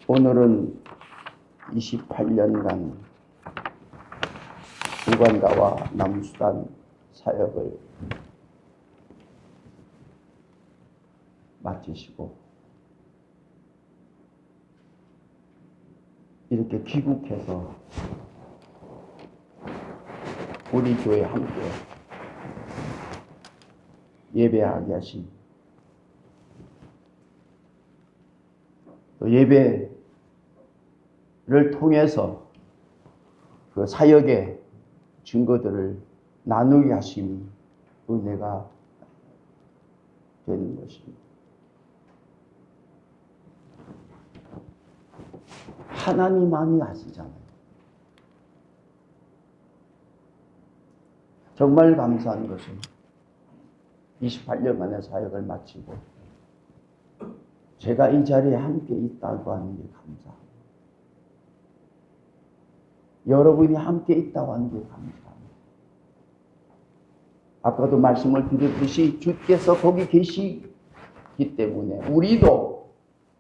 오늘은 28년간 우간다와 남수단 사역을 마치시고 이렇게 귀국해서 우리 교회 함께 예배하게 하신, 또 예배를 통해서 그 사역의 증거들을 나누게 하심이 은혜가 되는 것입니다. 하나님만이 하시잖아요. 정말 감사한 것은 28년 만에 사역을 마치고 제가 이 자리에 함께 있다고 하는 게 감사합니다. 여러분이 함께 있다고 하는 게 감사합니다. 아까도 말씀을 드렸듯이 주께서 거기 계시기 때문에 우리도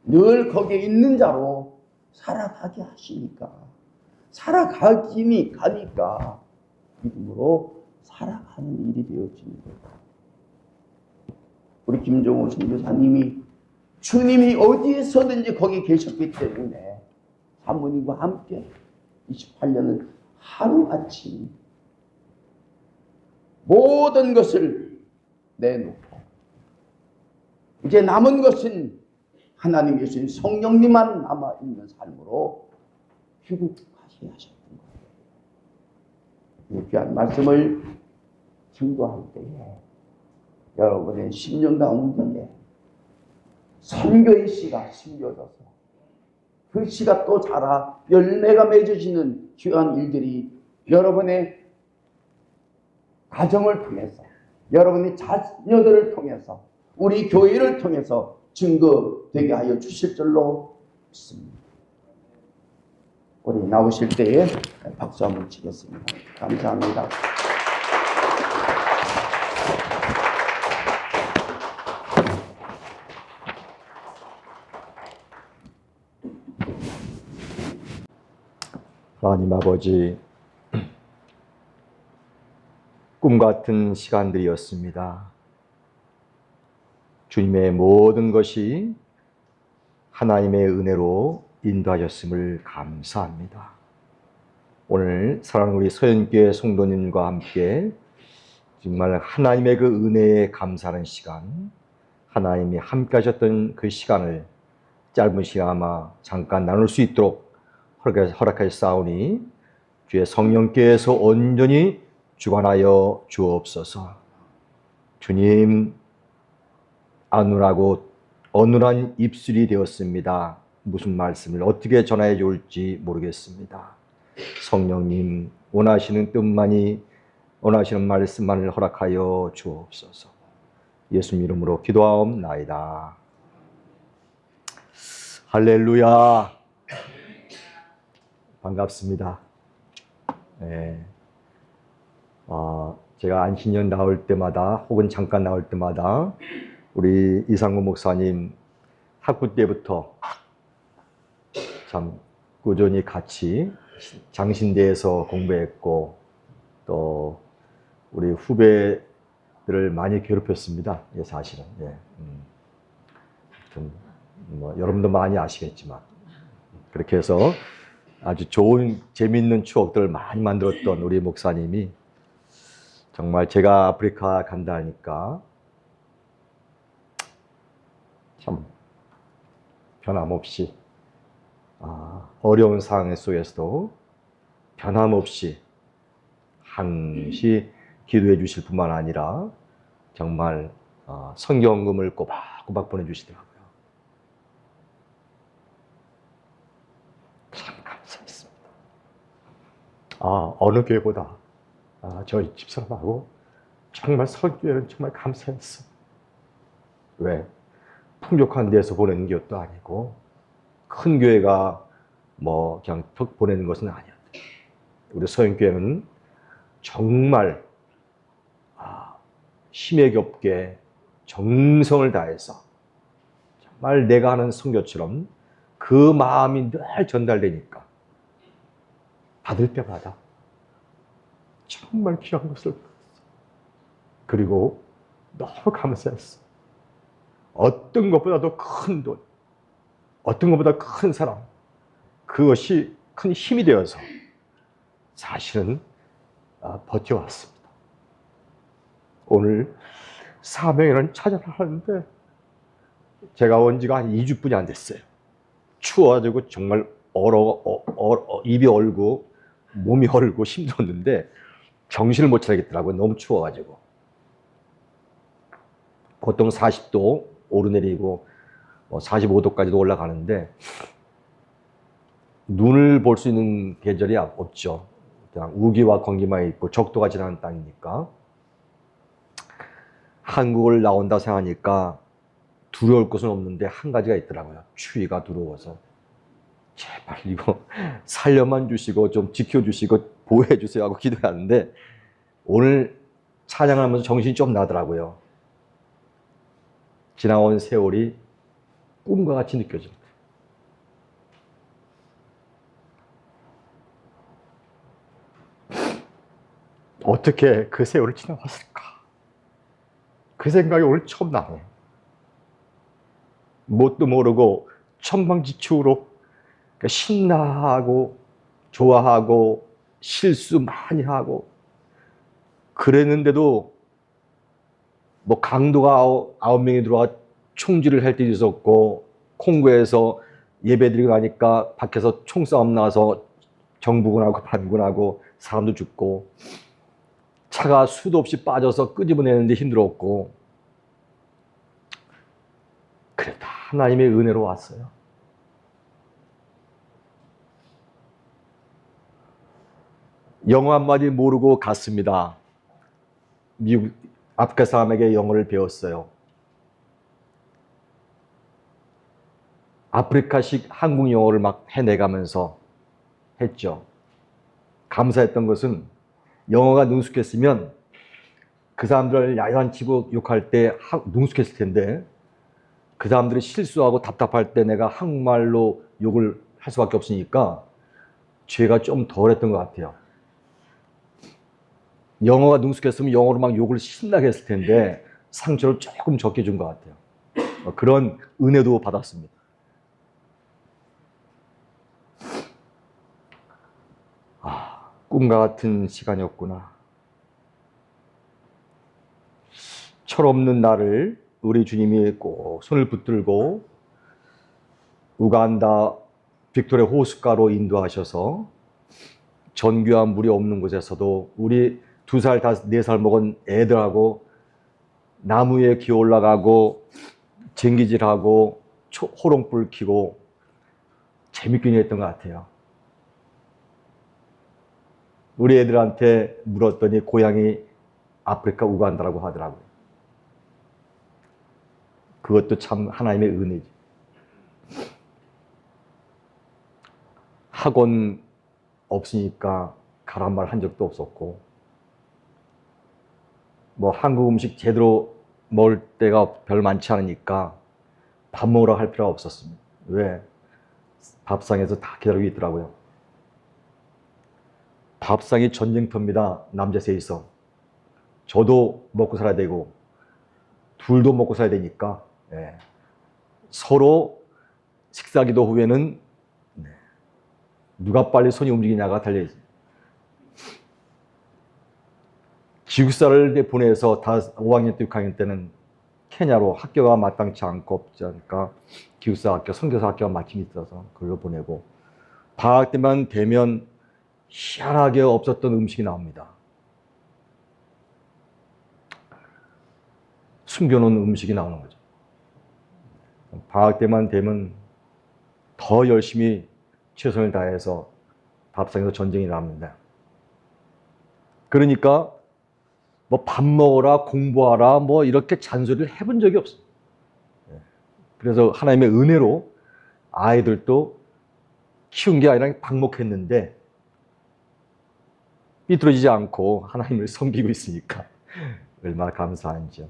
늘 거기에 있는 자로 살아가게 하시니까, 살아가기니 가니까 믿음으로 살아가는 일이 되어지는 거예요. 우리 김종호 선교사님이 주님이 어디에서든지 거기 계셨기 때문에 사모님과 함께 28년을 하루아침 모든 것을 내놓고 이제 남은 것은 하나님 계신 성령님만 남아있는 삶으로 귀국하셔야 하셨던 거예요. 이 귀한 말씀을 증거할 때에 여러분의 심령 가운데 선교의 씨가 심겨져서 그 씨가 또 자라 열매가 맺어지는 귀한 일들이 여러분의 가정을 통해서, 여러분의 자녀들을 통해서, 우리 교회를 통해서 증거되게 하여 주실 줄로 믿습니다. 우리 나오실 때에 박수 한번 치겠습니다. 감사합니다. 하나님 아버지, 꿈같은 시간들이었습니다. 주님의 모든 것이 하나님의 은혜로 인도하셨음을 감사합니다. 오늘 사랑하는 우리 서연교회 성도님과 함께 정말 하나님의 그 은혜에 감사하는 시간, 하나님이 함께 하셨던 그 시간을 짧은 시간아마 잠깐 나눌 수 있도록 허락하셨사오니 주의 성령께서 온전히 주관하여 주옵소서. 주님, 아누라고 어눌한 입술이 되었습니다. 무슨 말씀을 어떻게 전하여 줄지 모르겠습니다. 성령님, 원하시는 뜻만이, 원하시는 말씀만을 허락하여 주옵소서. 예수님 이름으로 기도하옵나이다. 할렐루야. 반갑습니다. 네. 제가 안신년 나올 때마다 혹은 잠깐 나올 때마다 우리 이상구 목사님 학부 때부터 참 꾸준히 같이 장신대에서 공부했고 또 우리 후배들을 많이 괴롭혔습니다. 예, 사실은. 예. 여러분도 많이 아시겠지만 그렇게 해서 아주 좋은 재미있는 추억들을 많이 만들었던 우리 목사님이 정말 제가 아프리카 간다 하니까 참 변함없이 어려운 상황 속에서도 변함없이 항시 기도해 주실 뿐만 아니라 정말 성경금을 꼬박꼬박 보내주시더라고요. 참 감사했습니다. 어느 교회보다 저희 집사람하고 정말 설교회는 정말 감사했어. 왜? 풍족한 데서 보내는 것도 아니고 큰 교회가 뭐 그냥 턱 보내는 것은 아니었다. 우리 서영교회는 정말 힘에 겹게 정성을 다해서 정말 내가 하는 선교처럼 그 마음이 늘 전달되니까 받을 때마다 정말 귀한 것을 받았어. 그리고 너무 감사했어. 어떤 것보다도 큰 돈, 어떤 것보다 큰 사랑, 그것이 큰 힘이 되어서 사실은 버텨왔습니다. 오늘 사명회는 찾아나가는데 제가 온 지가 한 2주뿐이 안 됐어요. 추워가지고 정말 입이 얼고 몸이 얼고 힘들었는데 정신을 못 차리겠더라고요. 너무 추워가지고. 보통 40도 오르내리고 45도까지도 올라가는데 눈을 볼 수 있는 계절이 없죠. 그냥 우기와 건기만 있고 적도가 지나는 땅이니까. 한국을 나온다 생각하니까 두려울 것은 없는데 한 가지가 있더라고요. 추위가 두려워서. 제발 이거 살려만 주시고 좀 지켜주시고 보호해 주세요 하고 기도하는데 오늘 찬양하면서 정신이 좀 나더라고요. 지나온 세월이 꿈과 같이 느껴집니다. 어떻게 그 세월을 지나왔을까? 그 생각이 오늘 처음 나네. 뭣도 모르고 천방지축으로 신나하고 좋아하고 실수 많이 하고 그랬는데도 뭐 강도가 9명이 들어와 총질을 할 때도 있었고 콩고에서 예배드리고 나니까 밖에서 총싸움 나서 정부군하고 반군하고 사람도 죽고 차가 수도 없이 빠져서 끄집어내는데 힘들었고 그래 다 하나님의 은혜로 왔어요. 영어 한마디 모르고 갔습니다. 미국 아프리카 사람에게 영어를 배웠어요. 아프리카식 한국 영어를 막 해내가면서 했죠. 감사했던 것은 영어가 능숙했으면 그 사람들을 야단치고 욕할 때 능숙했을 텐데 그 사람들이 실수하고 답답할 때 내가 한국말로 욕을 할 수밖에 없으니까 죄가 좀 덜했던 것 같아요. 영어가 능숙했으면 영어로 막 욕을 신나게 했을 텐데 상처를 조금 적게 준 것 같아요. 그런 은혜도 받았습니다. 꿈과 같은 시간이었구나. 철없는 나를 우리 주님이 꼭 손을 붙들고 우간다 빅토리아 호숫가로 인도하셔서 전기와 물이 없는 곳에서도 우리 2살, 4살 먹은 애들하고 나무 위에 기어 올라가고 쟁기질하고 호롱불 켜고 재밌게 했던 것 같아요. 우리 애들한테 물었더니 고향이 아프리카 우간다라고 하더라고요. 그것도 참 하나님의 은혜지. 학원 없으니까 가란 말 한 적도 없었고 뭐 한국 음식 제대로 먹을 때가 별 많지 않으니까 밥 먹으러 할 필요가 없었습니다. 왜? 밥상에서 다 기다리고 있더라고요. 밥상이 전쟁터입니다. 남자 셋이서. 저도 먹고 살아야 되고 둘도 먹고 살아야 되니까 서로 식사기도 후에는 누가 빨리 손이 움직이냐가 달려있어요. 기숙사를 보내서 다 5학년 때 6학년 때는 케냐로 학교가 마땅치 않고 없지 않으니까 기숙사 학교, 선교사 학교가 마침 있어서 그걸로 보내고 방학 때만 되면 희한하게 없었던 음식이 나옵니다. 숨겨놓은 음식이 나오는 거죠. 방학 때만 되면 더 열심히 최선을 다해서 밥상에서 전쟁이 납니다. 그러니까 뭐 밥 먹어라, 공부하라, 뭐 이렇게 잔소리를 해본 적이 없어요. 그래서 하나님의 은혜로 아이들도 키운 게 아니라 방목했는데 삐뚤어지지 않고 하나님을 섬기고 있으니까 얼마나 감사한지요.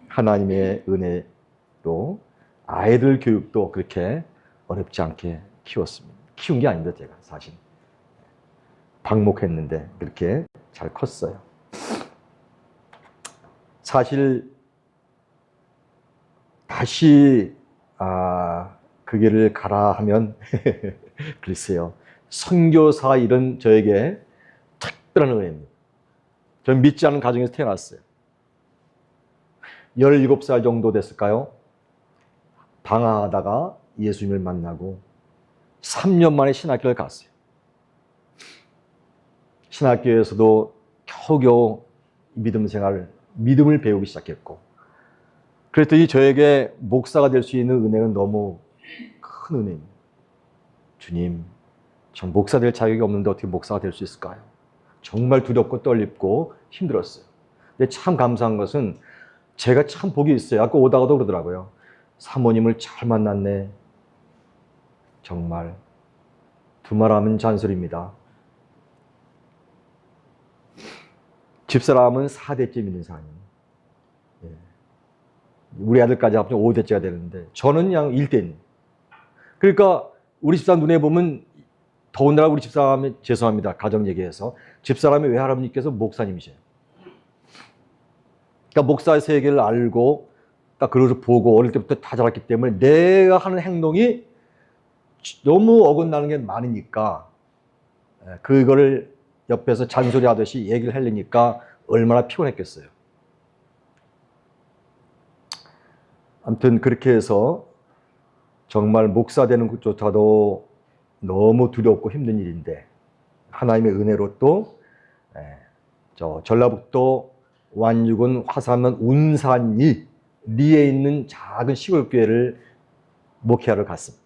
하나님의 은혜로 아이들 교육도 그렇게 어렵지 않게 키웠습니다. 키운 게 아닙니다, 제가 사실. 방목했는데 그렇게 잘 컸어요. 사실 다시 그 길을 가라 하면 글쎄요. 선교사 일은 저에게 특별한 은혜입니다. 저는 믿지 않은 가정에서 태어났어요. 17살 정도 됐을까요? 방황하다가 예수님을 만나고 3년 만에 신학교를 갔어요. 신학교에서도 겨우겨우 믿음을 배우기 시작했고 그랬더니 저에게 목사가 될 수 있는 은혜는 너무 큰 은혜입니다. 주님, 전 목사 될 자격이 없는데 어떻게 목사가 될 수 있을까요? 정말 두렵고 떨립고 힘들었어요. 근데 참 감사한 것은 제가 참 복이 있어요. 아까 오다가도 그러더라고요. 사모님을 잘 만났네. 정말 두말하면 잔소리입니다. 집사람은 4대째 믿는 사람이에요. 우리 아들까지 합치면 5대째가 되는데 저는 그냥 1대입니다. 그러니까 우리 집사 눈에 보면 더군다나 우리 집사람이, 죄송합니다. 가정 얘기해서. 집사람이 외할아버님께서 목사님이세요. 그러니까 목사의 세계를 알고 딱 그것을 보고 어릴 때부터 다 자랐기 때문에 내가 하는 행동이 너무 어긋나는 게 많으니까 그거를 옆에서 잔소리 하듯이 얘기를 하려니까 얼마나 피곤했겠어요. 아무튼 그렇게 해서 정말 목사 되는 것조차도 너무 두렵고 힘든 일인데 하나님의 은혜로 또 전라북도 완주군 화산면 운산리 리에 있는 작은 시골 교회를 목회하러 갔습니다.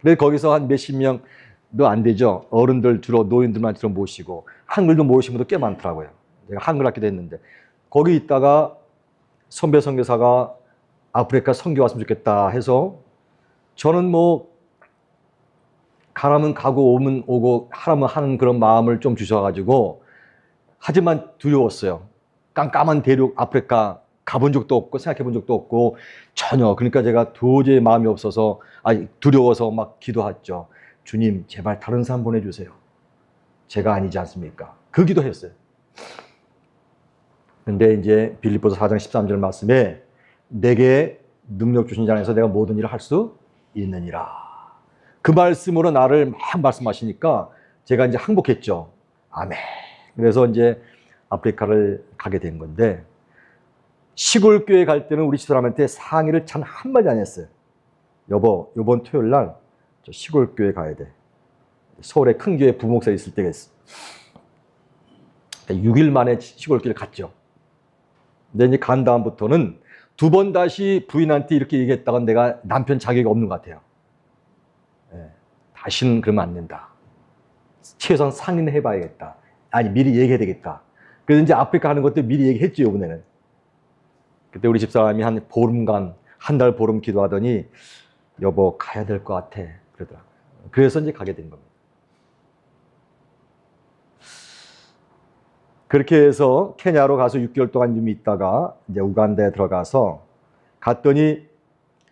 그래서 거기서 한 몇십 명도 안 되죠. 어른들 주로 노인들만 주로 모시고 한글도 모시는 분도 꽤 많더라고요. 제가 한글 학기도 했는데 거기 있다가 선배 선교사가 아프리카 선교 왔으면 좋겠다 해서 저는 뭐 가라면 가고 오면 오고 하라면 하는 그런 마음을 좀 주셔가지고 하지만 두려웠어요. 깜깜한 대륙 아프리카 가본 적도 없고 생각해 본 적도 없고 전혀. 그러니까 제가 도저히 마음이 없어서 두려워서 막 기도했죠. 주님 제발 다른 사람 보내주세요. 제가 아니지 않습니까? 그 기도했어요. 근데 이제 빌립보서 4장 13절 말씀에 내게 능력 주신 자 안에서 내가 모든 일을 할 수 있느니라. 그 말씀으로 나를 막 말씀하시니까 제가 이제 항복했죠. 아멘. 그래서 이제 아프리카를 가게 된 건데 시골 교회 갈 때는 우리 집사람한테 상의를 참 한마디 안 했어요. 여보, 이번 토요일 날 저 시골 교회 가야 돼. 서울에 큰 교회 부목사 있을 때가 있어. 6일 만에 시골 교회를 갔죠. 근데 이제 간 다음부터는 두 번 다시 부인한테 이렇게 얘기했다가 내가 남편 자격이 없는 것 같아요. 다시는 그러면 안 된다. 최소한 상의는 해봐야겠다. 아니 미리 얘기해야 되겠다. 그래서 이제 아프리카 하는 것도 미리 얘기했죠, 이번에는. 그때 우리 집사람이 한 보름간, 한 달 보름 기도하더니 여보 가야 될 것 같아 그러더라고요. 그래서 이제 가게 된 겁니다. 그렇게 해서 케냐로 가서 6개월 동안 좀 있다가 이제 우간다에 들어가서 갔더니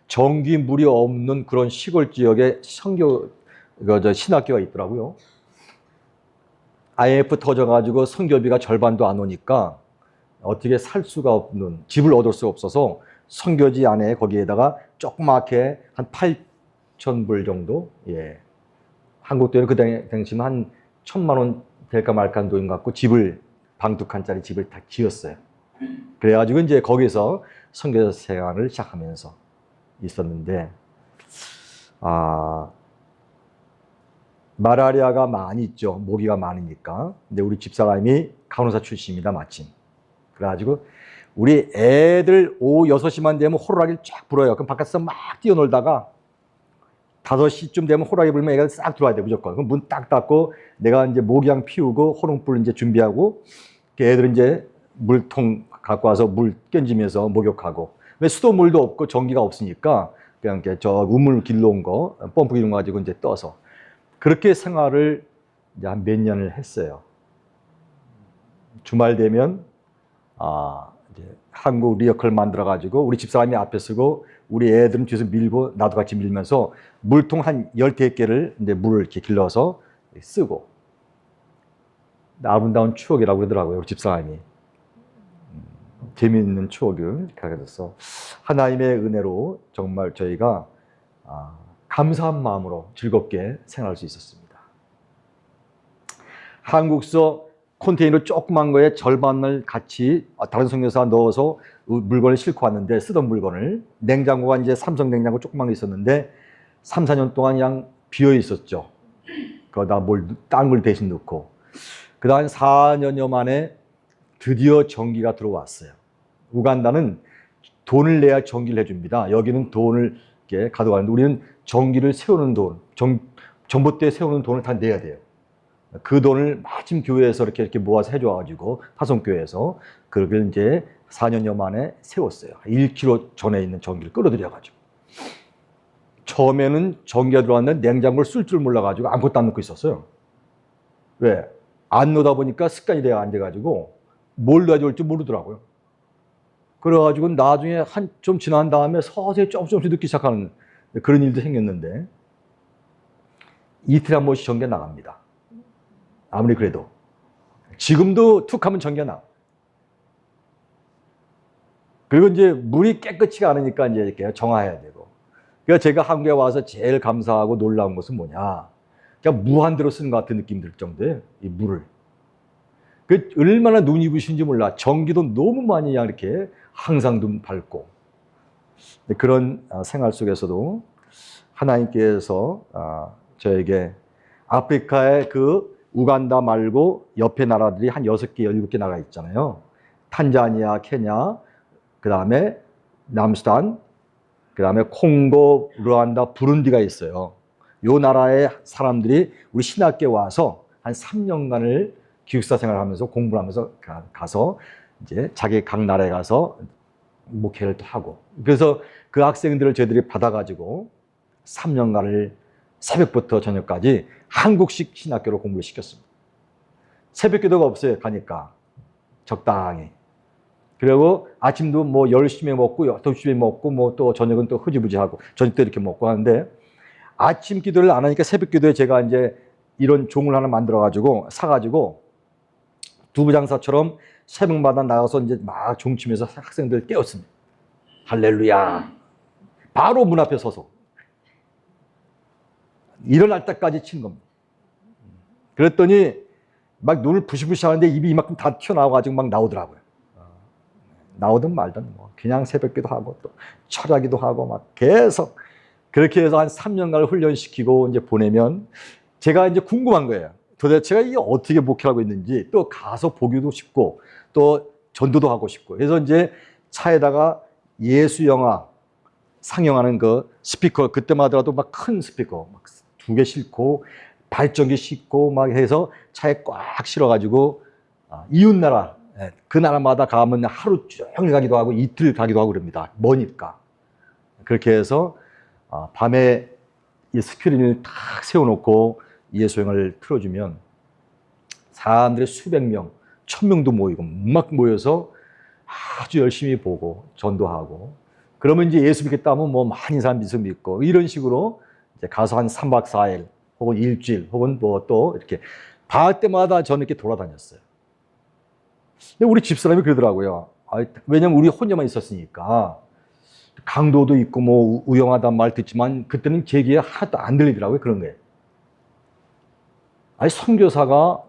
전기 물이 없는 그런 시골 지역에 신학교가 있더라고요. IMF 터져가지고 선교비가 절반도 안 오니까 어떻게 살 수가 없는, 집을 얻을 수가 없어서 선교지 안에 거기에다가 조그맣게 한 8,000불 정도, 한국 돈으로 그 당시면 한 1,000만 원 될까 말까 하는 돈인 것 같고 집을, 방 2칸짜리 집을 다 지었어요. 그래가지고 이제 거기서 선교사 생활을 시작하면서 있었는데, 마라리아가 많이 있죠. 모기가 많으니까. 근데 우리 집사람이 간호사 출신입니다, 마침. 그래가지고 우리 애들 오후 6시만 되면 호루라기를 쫙 불어요. 그럼 바깥에서 막 뛰어놀다가 5시쯤 되면 호루라기 불면 애가 싹 들어와야 돼, 무조건. 그럼 문 딱 닫고 내가 이제 모기향 피우고 호롱불 이제 준비하고 애들은 이제 물통 갖고 와서 물 껴지면서 목욕하고. 왜 수돗물도 없고 전기가 없으니까 그냥 저 우물 길러 온 거, 펌프 이런 거 가지고 이제 떠서. 그렇게 생활을 이제 한 몇 년을 했어요. 주말 되면 이제 한국 리어컬 만들어가지고 우리 집사람이 앞에 서고 우리 애들은 뒤에서 밀고 나도 같이 밀면서 물통 한 14개를 이제 물을 이렇게 길러서 쓰고. 아름다운 추억이라고 그러더라고요, 우리 집사람이. 재미있는 추억을 가게 돼서 하나님의 은혜로 정말 저희가 감사한 마음으로 즐겁게 생활할 수 있었습니다. 한국서 컨테이너 조그만 거에 절반을 같이 다른 선교사 넣어서 물건을 싣고 왔는데, 쓰던 물건을, 냉장고가 이제 삼성 냉장고 조그만 게 있었는데 3, 4년 동안 그냥 비어 있었죠. 거기다 딴 걸 대신 넣고. 그 다음 4년여 만에 드디어 전기가 들어왔어요. 우간다는 돈을 내야 전기를 해줍니다. 여기는 돈을 이렇게 가져가는데 우리는 전기를 세우는 돈, 전봇대 세우는 돈을 다 내야 돼요. 그 돈을 마침 교회에서 이렇게 모아서 해줘가지고, 파송교회에서 그걸 이제 4년여 만에 세웠어요. 1km 전에 있는 전기를 끌어들여가지고. 처음에는 전기가 들어왔는데 냉장고를 쓸 줄 몰라가지고 아무것도 안 넣고 있었어요. 왜? 안 넣다 보니까 습관이 돼야 안 돼가지고 뭘 넣어야 될지 모르더라고요. 그래가지고 나중에 좀 지난 다음에 서서히 조금씩 넣기 시작하는 그런 일도 생겼는데, 이틀에 한 번씩 전기가 나갑니다. 아무리 그래도. 지금도 툭 하면 전기가 나. 그리고 이제 물이 깨끗이가 않으니까 이제 이렇게 정화해야 되고. 그러니까 제가 한국에 와서 제일 감사하고 놀라운 것은 뭐냐. 그냥 무한대로 쓰는 것 같은 느낌 들 정도예요. 이 물을. 그 얼마나 눈이 부신지 몰라. 전기도 너무 많이 이렇게 항상 눈 밝고. 그런 생활 속에서도 하나님께서 저에게 아프리카의 그 우간다 말고 옆에 나라들이 한 6개, 7개 나라 있잖아요. 탄자니아, 케냐, 그 다음에 남수단, 그 다음에 콩고, 루안다, 부룬디가 있어요. 요 나라의 사람들이 우리 신학교에 와서 한 3년간을 기숙사 생활을 하면서 공부를 하면서 가서 이제 자기 각 나라에 가서 목회를 또 하고. 그래서 그 학생들을 저희들이 받아가지고 3년간을 새벽부터 저녁까지 한국식 신학교로 공부를 시켰습니다. 새벽 기도가 없어요. 가니까 적당히. 그리고 아침도 뭐 10시에 먹고 8시에 먹고 뭐 또 저녁은 또 흐지부지 하고 저녁 때 이렇게 먹고 하는데 아침 기도를 안 하니까 새벽 기도에 제가 이제 이런 종을 하나 만들어 가지고 사가지고 두부장사처럼 새벽마다 나가서 이제 막 종치면서 학생들 깨웠습니다. 할렐루야. 바로 문 앞에 서서 일어날 때까지 친 겁니다. 그랬더니 막 눈을 부시부시 하는데 입이 이만큼 다 튀어나와가지고 막 나오더라고요. 나오든 말든 뭐 그냥 새벽기도 하고 또 철야기도 하고 막 계속 그렇게 해서 한 3년간을 훈련시키고 이제 보내면 제가 이제 궁금한 거예요. 도대체가 이게 어떻게 목회하고 있는지 또 가서 보기도 싶고 또 전도도 하고 싶고 그래서 이제 차에다가 예수 영화 상영하는 그 스피커 그때마다도 막 큰 스피커 막 2개 싣고 발전기 싣고 막 해서 차에 꽉 실어가지고 이웃나라 그 나라마다 가면 하루 종일 가기도 하고 이틀 가기도 하고 그럽니다. 머니까. 그렇게 해서 밤에 이 스크린을 탁 세워놓고 예수영을 틀어주면 사람들이 수백 명, 1000명도 모이고 막 모여서 아주 열심히 보고 전도하고 그러면 이제 예수 믿겠다 하면 뭐 많은 사람 믿고 이런 식으로 이제 가서 한 3박 4일 혹은 일주일 혹은 뭐 또 이렇게 방학 때마다 저는 이렇게 돌아다녔어요. 근데 우리 집사람이 그러더라고요. 왜냐면 우리 혼자만 있었으니까 강도도 있고 뭐 우영하단 말 듣지만 그때는 제 귀에 하나도 안 들리더라고요. 그런 거예요. 아니 선교사가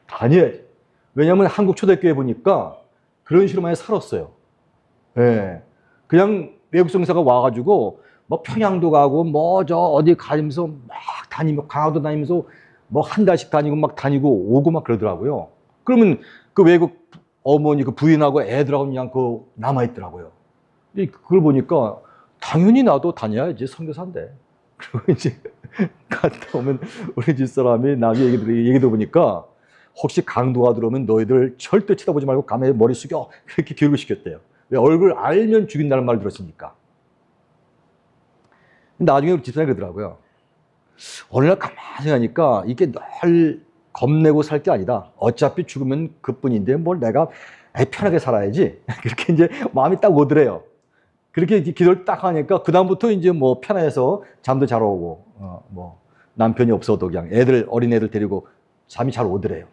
다녀야지. 왜냐면 한국 초대교회 보니까 그런 식으로 많이 살았어요. 예. 그냥 외국 선교사가 와가지고 뭐 평양도 가고 뭐 저 어디 가면서 막 다니고 강화도 다니면서 뭐 한 달씩 다니고 막 다니고 오고 막 그러더라고요. 그러면 그 외국 어머니 그 부인하고 애들하고 그냥 그 남아있더라고요. 그걸 보니까 당연히 나도 다녀야지 선교사인데. 그리고 이제 갔다 오면 우리 집사람이 나중에 얘기 들어보니까 혹시 강도가 들어오면 너희들 절대 쳐다보지 말고 가만히 머리 숙여 그렇게 교육을 시켰대요. 왜 얼굴 알면 죽인다는 말 들었으니까. 나중에 우리 집사람이 그러더라고요. 어느 날 가만히 생각하니까 이게 늘 겁내고 살 게 아니다. 어차피 죽으면 그뿐인데 뭘 내가 편하게 살아야지. 그렇게 이제 마음이 딱 오더래요. 그렇게 기도를 딱 하니까 그다음부터 이제 뭐 편해서 잠도 잘 오고 뭐 남편이 없어도 그냥 어린 애들 데리고 잠이 잘 오더래요.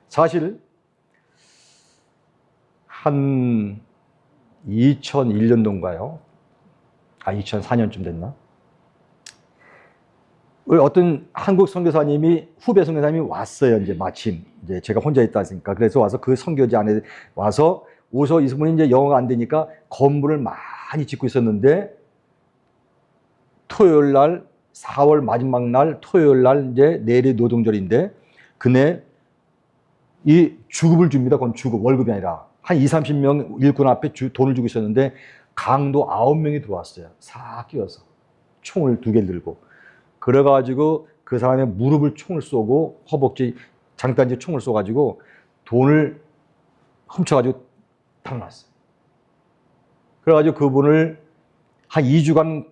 사실 한 2001년도인가요? 2004년쯤 됐나? 어떤 한국 선교사님이 후배 선교사님이 왔어요. 이제 마침 이제 제가 혼자 있다 했으니까 그래서 와서 그 선교지 안에 와서 이분이 이제 영어가 안 되니까 건물을 많이 짓고 있었는데 토요일 날 4월 마지막 날 토요일 날 이제 내일이 노동절인데 그네 이 주급을 줍니다. 그건 주급 월급이 아니라 한 20-30명 일꾼 앞에 돈을 주고 있었는데 강도 9명이 들어왔어요. 싹 끼워서 총을 2개 들고 그래가지고 그 사람의 무릎을 총을 쏘고 허벅지 장단지에 총을 쏘가지고 돈을 훔쳐가지고 당났어요. 그래가지고 그분을 한 2주간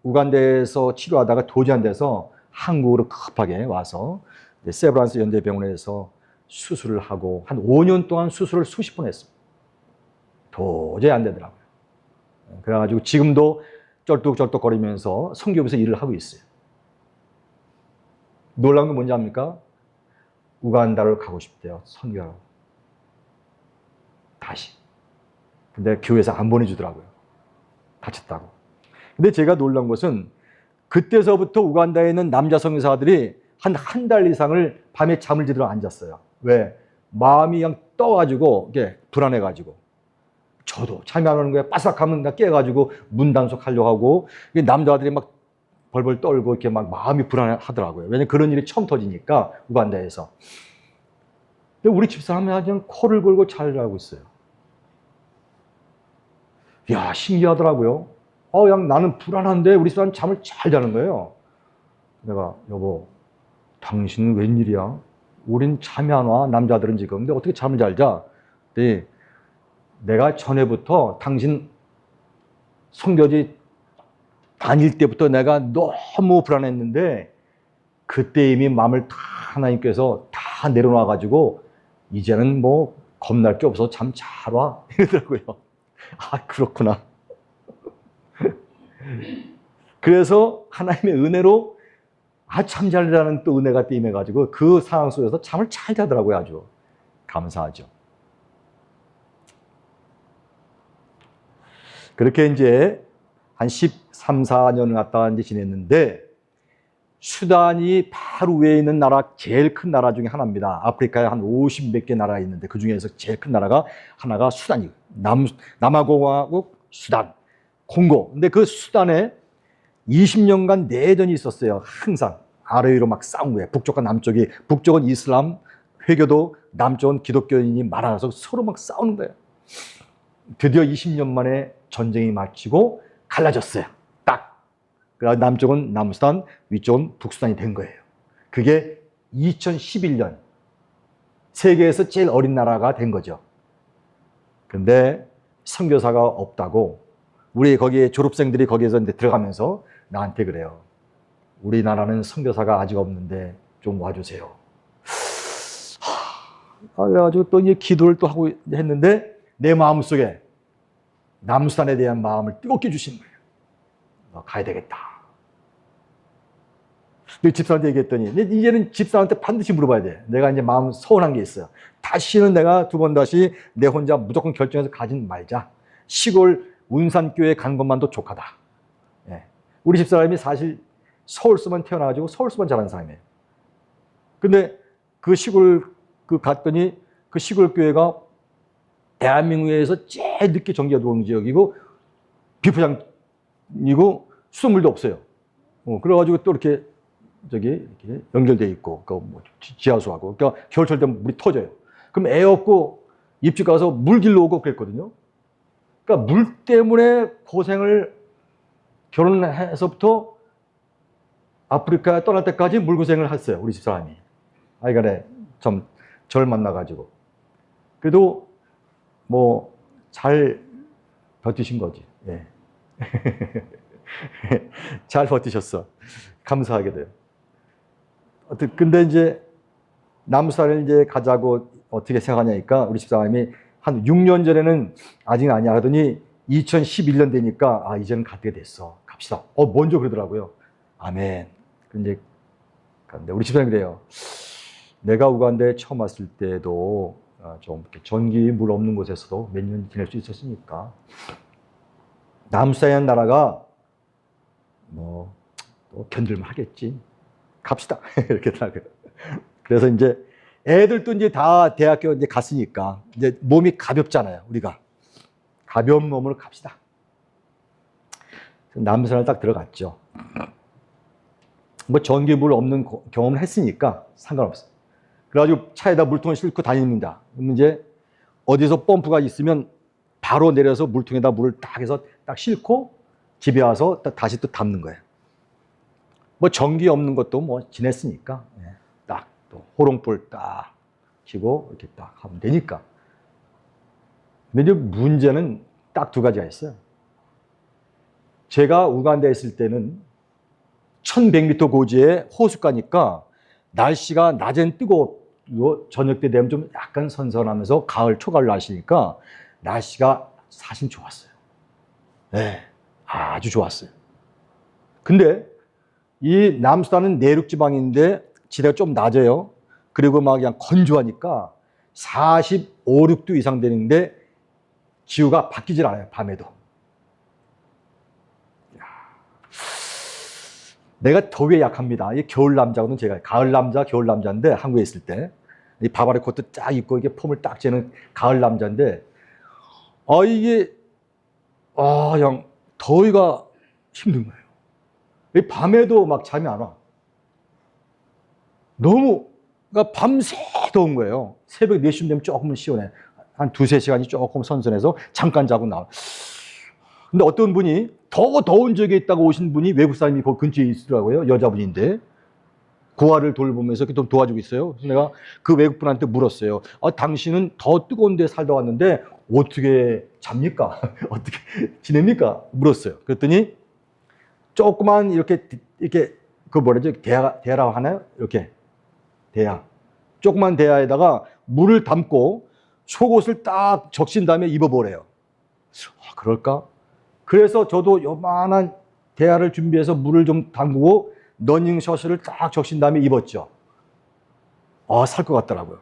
우간다에서 치료하다가 도저히 안 돼서 한국으로 급하게 와서 세브란스 연대병원에서 수술을 하고 한 5년 동안 수술을 수십 번 했습니다. 도저히 안 되더라고요. 그래가지고 지금도 쩔뚝쩔뚝거리면서 선교부에서 일을 하고 있어요. 놀라운 게 뭔지 압니까? 우간다를 가고 싶대요. 선교하러. 다시. 근데 교회에서 안 보내주더라고요. 다쳤다고. 근데 제가 놀란 것은 그때서부터 우간다에 있는 남자 선교사들이 한 달 이상을 밤에 잠을 제대로 안 잤어요. 왜? 마음이 그냥 떠가지고 이게 불안해가지고. 저도 잠이 안 오는 거예요. 바삭하면 나 깨가지고 문 단속하려고 하고 남자들이 막 벌벌 떨고 이렇게 막 마음이 불안하더라고요. 왜냐면 그런 일이 처음 터지니까 우간다에서. 근데 우리 집사람이 그냥 코를 골고 잘 자고 있어요. 야, 신기하더라고요. 그냥 나는 불안한데 우리 집사람 잠을 잘 자는 거예요. 내가 여보, 당신은 웬일이야? 우린 잠이 안 와. 남자들은 지금. 근데 어떻게 잠을 잘 자? 네, 내가 전에부터 당신 선교지 다닐 때부터 내가 너무 불안했는데 그때 이미 마음을 다 하나님께서 다 내려놔가지고 이제는 뭐 겁날 게 없어서 잠 잘 와. 이러더라고요. 아, 그렇구나. 그래서 하나님의 은혜로 참 잘 자는 또 은혜가 또 임해가지고 그 상황 속에서 잠을 잘 자더라고요. 아주 감사하죠. 그렇게 이제 한 13, 14년을 갖다가 이제 지냈는데 수단이 바로 위에 있는 나라, 제일 큰 나라 중에 하나입니다. 아프리카에 한 50 몇 개 나라가 있는데 그 중에서 제일 큰 나라가 하나가 수단이에요. 남아공화국, 수단, 콩고. 근데 그 수단에 20년간 내전이 있었어요. 항상 아래 위로 막 싸운 거예요. 북쪽과 남쪽이. 북쪽은 이슬람, 회교도, 남쪽은 기독교인이 많아서 서로 막 싸우는 거예요. 드디어 20년 만에 전쟁이 마치고 갈라졌어요. 딱. 그래서 남쪽은 남수단, 위쪽은 북수단이 된 거예요. 그게 2011년 세계에서 제일 어린 나라가 된 거죠. 근데 선교사가 없다고 우리 거기에 졸업생들이 거기에서 이제 들어가면서 나한테 그래요. 우리나라는 선교사가 아직 없는데 좀 와주세요. 그래가지고 또 이제 기도를 또 하고 했는데 내 마음속에 남수단에 대한 마음을 뜨겁게 주신 거예요. 너 가야 되겠다. 집사한테 얘기했더니 이제는 집사한테 반드시 물어봐야 돼. 내가 이제 마음 서운한 게 있어요. 다시는 내가 두 번 다시 내 혼자 무조건 결정해서 가진 말자. 시골 운산교회 간 것만도 족하다. 예. 우리 집사람이 사실 서울서만 태어나가지고 서울서만 자란 사람이에요. 근데 그 시골 갔더니 그 시골 교회가 대한민국에서 제일 늦게 전기가 들어오는 지역이고 비포장이고 수돗물도 없어요. 그래가지고 또 이렇게 이렇게 연결돼 있고 뭐 지하수하고 그러니까 겨울철 되면 물이 터져요. 그럼 애 없고 입주 가서 물 길러 오고 그랬거든요. 그러니까 물 때문에 고생을 결혼해서부터 아프리카에 떠날 때까지 물고생을 했어요. 우리 집사람이. 하여간에 좀 저를 만나가지고. 그래도 뭐 잘 버티신 거지. 예. 잘 버티셨어. 감사하게 돼요. 근데 이제 남수단을 이제 가자고 어떻게 생각하냐니까 우리 집사람이 한 6년 전에는 아직 아니야 하더니 2011년 되니까 이제는 가게 됐어. 갑시다. 먼저 그러더라고요. 아멘. 근데 우리 집사람이 그래요. 내가 우간다에 처음 왔을 때도 좀 전기 물 없는 곳에서도 몇 년 지낼 수 있었으니까 남수단이라는 나라가 뭐 또 견딜만 하겠지. 갑시다. 이렇게 하더라고요. 그래서 이제 애들도 이제 다 대학교 이제 갔으니까 이제 몸이 가볍잖아요. 우리가 가벼운 몸으로 갑시다. 남수단을 딱 들어갔죠. 뭐 전기물 없는 경험을 했으니까 상관없어요. 그래가지고 차에다 물통을 싣고 다닙니다. 그럼 이제 어디서 펌프가 있으면 바로 내려서 물통에다 물을 딱 해서 딱 싣고 집에 와서 다시 또 담는 거예요. 뭐 전기 없는 것도 뭐 지냈으니까 딱 또 호롱불 딱 켜고 이렇게 딱 하면 되니까. 근데 이제 문제는 딱 두 가지가 있어요. 제가 우간다에 있을 때는 1100m 고지에 호숫가니까 날씨가 낮엔 뜨거워 저녁 때 되면 좀 약간 선선하면서 가을 초가을 날씨니까 날씨가 사실 좋았어요. 네, 아주 좋았어요. 근데 이 남수단은 내륙 지방인데 지대가 좀 낮아요. 그리고 막 그냥 건조하니까 45, 6도 이상 되는데 기후가 바뀌질 않아요. 밤에도. 내가 더위에 약합니다. 이 겨울 남자거든. 제가 가을 남자, 겨울 남자인데 한국에 있을 때 이 바바리 코트 쫙 입고 이게 폼을 딱 재는 가을 남자인데 이게 그냥 더위가 힘든 거예요. 이 밤에도 막 잠이 안 와. 너무 그러니까 밤새 더운 거예요. 새벽 4시쯤 되면 조금은 시원해. 한 2-3시간이 조금 선선해서 잠깐 자고 나와. 근데 어떤 분이 더 더운 적이 있다고 오신 분이 외국 사람이 그 근처에 있더라고요. 여자분인데. 고아를 돌보면서 좀 도와주고 있어요. 그래서 내가 그 외국분한테 물었어요. 당신은 더 뜨거운 데 살다 왔는데 어떻게 잡니까? 어떻게 지냅니까? 물었어요. 그랬더니 조그만 이렇게 그 뭐라죠? 대야라고 하나요? 이렇게 대야. 조그만 대야에다가 물을 담고 속옷을 딱 적신 다음에 입어보래요. 그럴까? 그래서 저도 요만한 대야를 준비해서 물을 좀 담그고 러닝 셔츠를 딱 적신 다음에 입었죠. 살 것 같더라고요.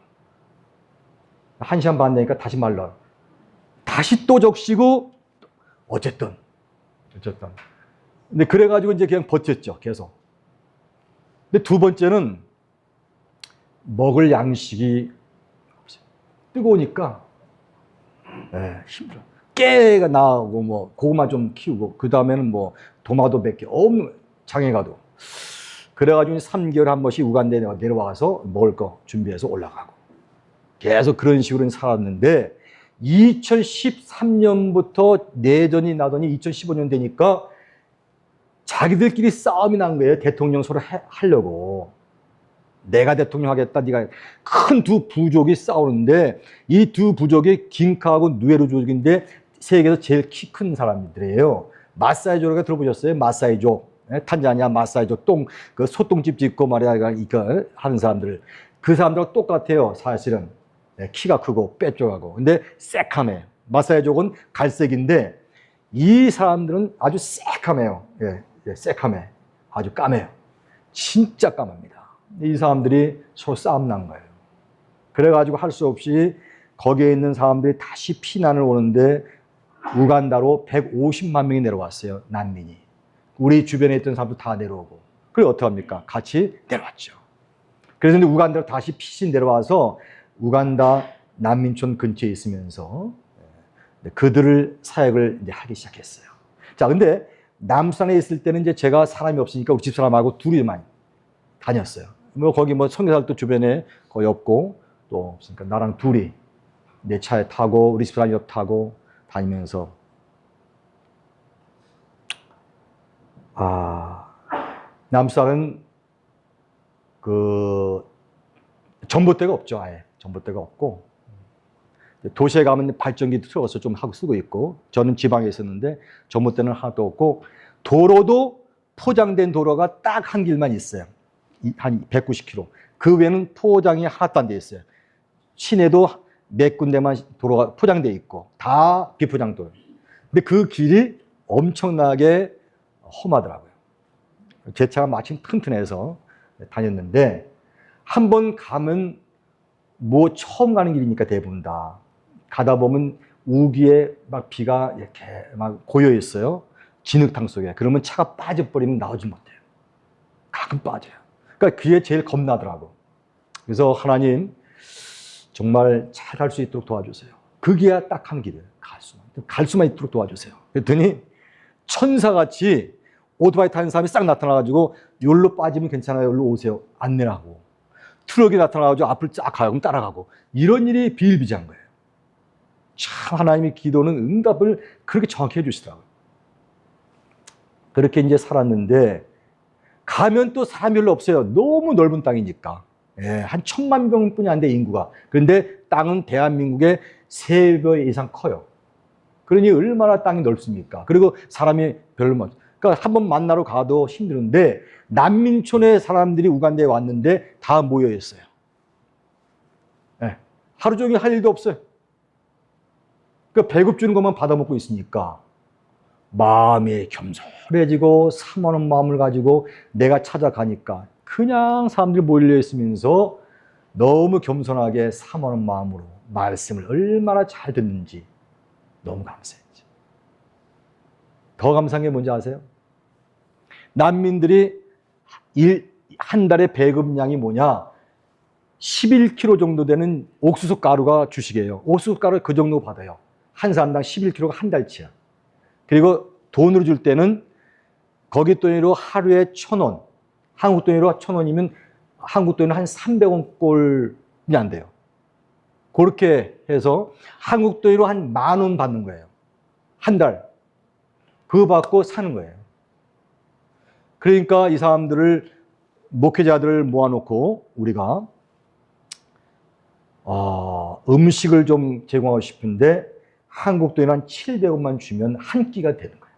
1시간 반 되니까 다시 말라요. 다시 또 적시고 어쨌든. 근데 그래가지고 이제 그냥 버텼죠. 계속. 근데 두 번째는 먹을 양식이 없어요. 뜨거우니까 힘들어. 깨가 나오고 뭐 고구마 좀 키우고 그 다음에는 뭐 도마도 몇 개 없는 거예요. 장에 가도. 그래가지고 3개월에 한 번씩 우간다에 내려와서 먹을 거 준비해서 올라가고 계속 그런 식으로 살았는데 2013년부터 내전이 나더니 2015년 되니까 자기들끼리 싸움이 난 거예요. 대통령 서로 하려고. 내가 대통령 하겠다. 네가 큰 두 부족이 싸우는데 이 두 부족이 긴카하고 누에르족인데 세계에서 제일 키 큰 사람들이에요. 마사이족이라고 들어보셨어요? 마사이족. 탄자니아 마사이족 그 소똥집 짓고 말이야 이거 하는 사람들. 그 사람들하고 똑같아요. 사실은 키가 크고 빼쪽하고. 근데 새카매요. 마사이족은 갈색인데 이 사람들은 아주 새카매요. 새카매. 아주 까매요. 진짜 까맣니다. 이 사람들이 서로 싸움 난 거예요. 그래가지고 할 수 없이 거기에 있는 사람들이 다시 피난을 오는데 우간다로 150만 명이 내려왔어요. 난민이. 우리 주변에 있던 사람도 다 내려오고. 그래 어떻게 합니까? 같이 내려왔죠. 그래서 이제 우간다로 다시 피신 내려와서 우간다 난민촌 근처에 있으면서 그들을 사역을 이제 하기 시작했어요. 자, 근데 남수단에 있을 때는 이제 제가 사람이 없으니까 우리 집사람하고 둘이만 다녔어요. 뭐 거기 뭐 선교사도 주변에 거의 없고 또 없으니까 나랑 둘이 내 차에 타고 우리 집사람 옆 타고 다니면서 남수단은 그 전봇대가 없죠. 아예 전봇대가 없고 도시에 가면 발전기 틀어서 좀 하고 쓰고 있고 저는 지방에 있었는데 전봇대는 하나도 없고 도로도 포장된 도로가 딱 한 길만 있어요. 한 190km. 그 외에는 포장이 하나도 안 돼 있어요. 시내도 몇 군데만 도로가 포장돼 있고 다 비포장 도로. 근데 그 길이 엄청나게 험하더라고요. 제 차가 마침 튼튼해서 다녔는데 한 번 가면 뭐 처음 가는 길이니까 대부분 다 가다 보면 우기에 막 비가 이렇게 막 고여 있어요. 진흙탕 속에. 그러면 차가 빠져버리면 나오지 못해요. 가끔 빠져요. 그러니까 그게 제일 겁나더라고. 그래서 하나님 정말 잘 갈 수 있도록 도와주세요. 그게 딱 한 길이에요. 갈 수만 있도록 도와주세요. 그랬더니 천사같이 오토바이 타는 사람이 싹 나타나가지고 여기로 빠지면 괜찮아요. 여기로 오세요. 안내라고. 트럭이 나타나가지고 앞을 쫙 가요. 그럼 따라가고. 이런 일이 비일비재한 거예요. 참 하나님의 기도는 응답을 그렇게 정확히 해주시더라고요. 그렇게 이제 살았는데 가면 또 사람이 별로 없어요. 너무 넓은 땅이니까. 한 1000만 명뿐이 안 돼 인구가. 그런데 땅은 대한민국의 3배 이상 커요. 그러니 얼마나 땅이 넓습니까? 그리고 사람이 별로 많죠. 그러니까 한번 만나러 가도 힘드는데 난민촌에 사람들이 우간다에 왔는데 다 모여 있어요. 하루 종일 할 일도 없어요. 그러니까 배급 주는 것만 받아먹고 있으니까 마음이 겸손해지고 사모하는 마음을 가지고 내가 찾아가니까 그냥 사람들이 몰려 있으면서 너무 겸손하게 사모하는 마음으로 말씀을 얼마나 잘 듣는지 너무 감사했죠. 더 감사한 게 뭔지 아세요? 난민들이 한 달에 배급량이 뭐냐? 11kg 정도 되는 옥수수 가루가 주식이에요. 옥수수 가루 그 정도 받아요. 한 사람당 11kg가 한 달치야. 그리고 돈으로 줄 때는 거기 돈으로 하루에 1,000원, 한국 돈으로 1,000원이면 한국 돈으로 한 300원 꼴이 안 돼요. 그렇게 해서 한국 돈으로 한 10,000원 받는 거예요. 한 달. 그거 받고 사는 거예요. 그러니까 이 사람들을, 목회자들을 모아놓고 우리가 음식을 좀 제공하고 싶은데 한국 돈으로 한 700원만 주면 한 끼가 되는 거예요.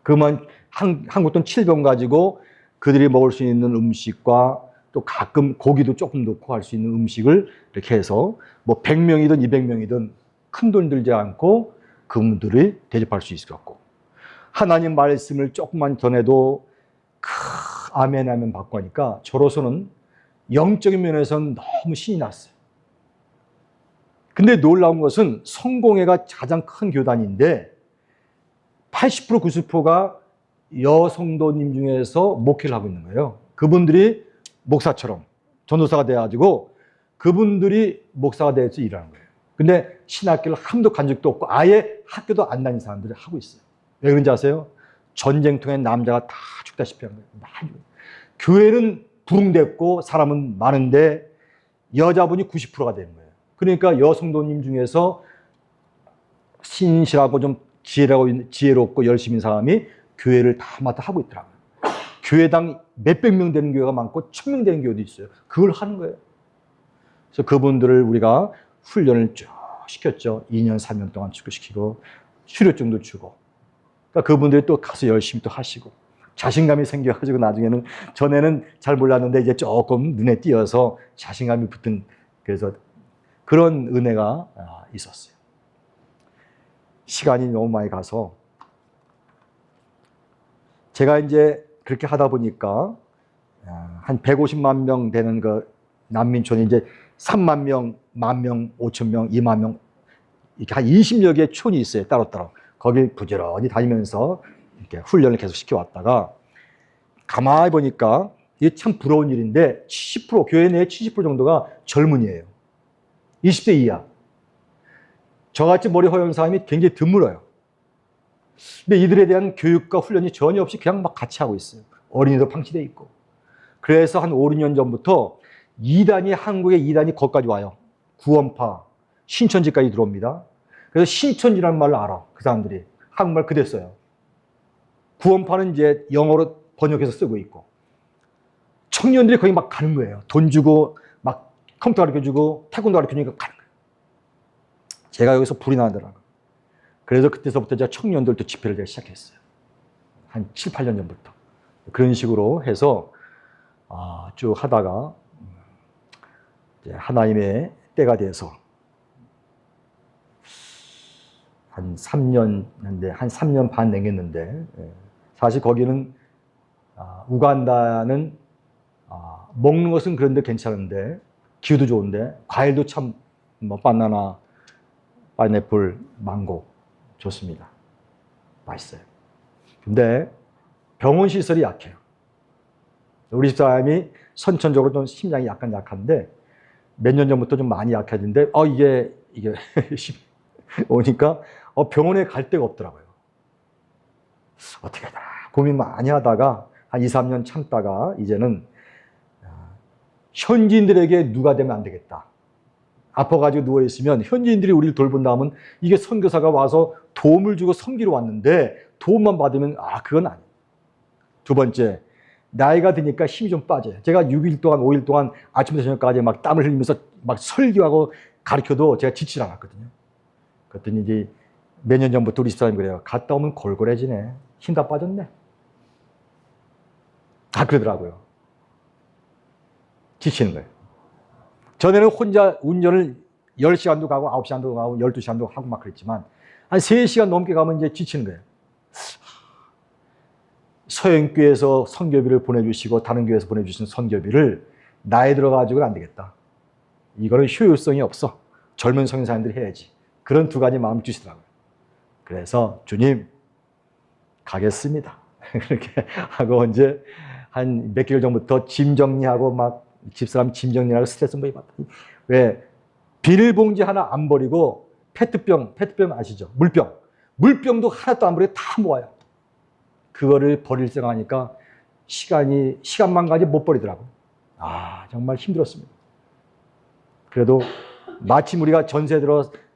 그러면 한국 돈 700원 가지고 그들이 먹을 수 있는 음식과 또 가끔 고기도 조금 넣고 할 수 있는 음식을 이렇게 해서 뭐 100명이든 200명이든 큰 돈 들지 않고 그분들이 대접할 수 있을 것 같고, 하나님 말씀을 조금만 전해도 아멘 하면 받고 하니까 저로서는 영적인 면에서는 너무 신이 났어요. 근데 놀라운 것은 성공회가 가장 큰 교단인데 80% 90%가 여성도님 중에서 목회를 하고 있는 거예요. 그분들이 목사처럼 전도사가 돼가지고 그분들이 목사가 돼서 일하는 거예요. 근데 신학교를 한 번도 간 적도 없고 아예 학교도 안 다닌 사람들이 하고 있어요. 왜 그런지 아세요? 전쟁통에 남자가 다 죽다시피 한 거예요. 교회는 부흥됐고 사람은 많은데 여자분이 90%가 되는 거예요. 그러니까 여성도님 중에서 신실하고 좀 지혜롭고 열심인 사람이 교회를 다 맡아 하고 있더라고요. 교회당 몇백 명 되는 교회가 많고 1,000명 되는 교회도 있어요. 그걸 하는 거예요. 그래서 그분들을 우리가 훈련을 쭉 시켰죠. 2년, 3년 동안 축구시키고 수료증도 주고. 그러니까 그분들이 또 가서 열심히 또 하시고 자신감이 생겨가지고 나중에는, 전에는 잘 몰랐는데 이제 조금 눈에 띄어서 자신감이 붙은, 그래서 그런 은혜가 있었어요. 시간이 너무 많이 가서 제가 이제 그렇게 하다 보니까 한 150만 명 되는 그 난민촌이 이제 3만 명, 10,000명, 5,000명, 2만 명, 이렇게 한 20여 개의 촌이 있어요. 따로따로. 거기 부지런히 다니면서 이렇게 훈련을 계속 시켜왔다가 가만히 보니까 이게 참 부러운 일인데 70%, 교회 내에 70% 정도가 젊은이에요. 20대 이하. 저같이 머리 허연 사람이 굉장히 드물어요. 근데 이들에 대한 교육과 훈련이 전혀 없이 그냥 막 같이 하고 있어요. 어린이도 방치되어 있고. 그래서 한 5, 6년 전부터 한국의 2단이 거기까지 와요. 구원파, 신천지까지 들어옵니다. 그래서 신천지라는 말을 알아. 그 사람들이. 한국말 그대 써요. 구원파는 이제 영어로 번역해서 쓰고 있고. 청년들이 거기 막 가는 거예요. 돈 주고 막 컴퓨터 가르쳐주고 태권도 가르쳐주니까 가는 거예요. 제가 여기서 불이 나더라고요. 그래서 그때서부터 제가 청년들도 집회를 제가 시작했어요. 한 7, 8년 전부터. 그런 식으로 해서 쭉 하다가 이제 하나님의 때가 돼서 한 3년 반 내겠는데, 사실 거기는 우간다는 먹는 것은 그런데 괜찮은데 기후도 좋은데 과일도 참 뭐 바나나, 파인애플, 망고 좋습니다. 맛있어요. 근데 병원 시설이 약해요. 우리 집사람이 선천적으로 좀 심장이 약간 약한데 몇 년 전부터 좀 많이 약해진데 이게 오니까 병원에 갈 데가 없더라고요. 어떻게 하나 고민 많이 하다가 한 2, 3년 참다가 이제는 현지인들에게 누가 되면 안 되겠다. 아파가지고 누워있으면 현지인들이 우리를 돌본다면 이게 선교사가 와서 도움을 주고 섬기러 왔는데 도움만 받으면 그건 아니에요. 두 번째, 나이가 드니까 힘이 좀 빠져요. 제가 6일 동안 5일 동안 아침부터 저녁까지 막 땀을 흘리면서 막 설교하고 가르쳐도 제가 지치지 않았거든요. 그랬더니 이제 몇 년 전부터 우리 집사람이 그래요. 갔다 오면 골골해지네. 힘 다 빠졌네. 그러더라고요. 지치는 거예요. 전에는 혼자 운전을 10시간도 가고 9시간도 가고 12시간도 하고 막 그랬지만 한 3시간 넘게 가면 이제 지치는 거예요. 서영교회에서 선교비를 보내주시고 다른 교회에서 보내주신 선교비를 나이 들어가지고는 안 되겠다. 이거는 효율성이 없어. 젊은 선교사님들이 해야지. 그런 두 가지 마음을 주시더라고요. 그래서 주님 가겠습니다. 그렇게 하고 이제 한 몇 개월 전부터 짐 정리하고 막 집사람 짐 정리하고 스트레스 많이 받다. 왜 비닐봉지 하나 안 버리고 페트병 아시죠? 물병도 하나도 안 버리고 다 모아요. 그거를 버릴 생각하니까 시간만 가지 못 버리더라고. 아, 정말 힘들었습니다. 그래도 마침 우리가